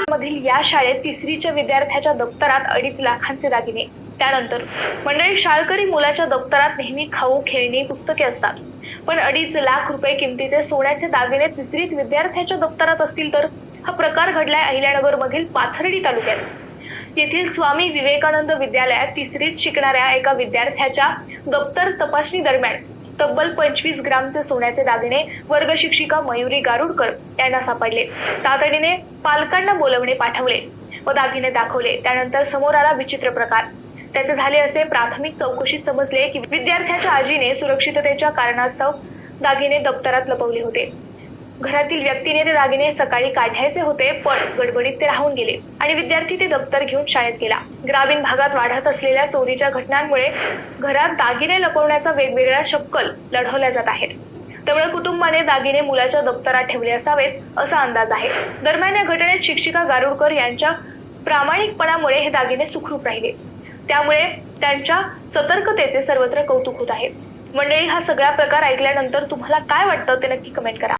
मधील या शाळेत तिसरीच्या विद्यार्थ्याच्या दप्तरात 2.5 लाखांचे दागिने। त्यानंतर मंडळी, शाळकरी मुलाच्या दप्तरात नेहमी खाऊ, खेळणी, पुस्तके असतात, पण 2.5 लाख रुपये किमतीचे सोन्याचे दागिने तिसरीत विद्यार्थ्याच्या दप्तरात असतील तर हा प्रकार घडलाय अहिल्यानगर मधील पाथर्डी तालुक्यात। येथील स्वामी विवेकानंद विद्यालयात तिसरीत शिकणाऱ्या एका विद्यार्थ्याच्या दप्तर तपासणी दरम्यान तब्बल 25 ग्रामचे सोन्याचे दागिने वर्ग शिक्षिका मयुरी गारुडकर यांना सापडले। तातडीने पालकांना बोलवणे पाठवले व दागिने दाखवले। त्यानंतर समोर आला विचित्र प्रकार। त्याचे झाले असे प्राथमिक चौकशीत समजले की विद्यार्थ्याच्या आजीने सुरक्षिततेच्या कारणास्तव दागिने दप्तरात लपवले होते। घरातील व्यक्तीने ते दागिने सकाळी काढायचे होते, पण गडबडीत ते राहून गेले आणि विद्यार्थी ते दप्तर घेऊन शाळेत गेला। ग्रामीण भागात वाढत असलेल्या चोरीच्या घटनांमुळे घरात दागिने लपवण्याचा वेगवेगळ्या शक्कल लढवल्या जात आहेत। त्यामुळे कुटुंबाने दागिने मुलाच्या दप्तरात ठेवले असावेत असा अंदाज आहे। दरम्यान या घटनेत शिक्षिका गारुडकर यांच्या प्रामाणिकपणामुळे हे दागिने सुखरूप राहिले। त्यामुळे त्यांच्या सतर्कतेचे सर्वत्र कौतुक होत आहे। मंडळी, हा सगळा प्रकार ऐकल्यानंतर तुम्हाला काय वाटतं ते नक्की कमेंट करा।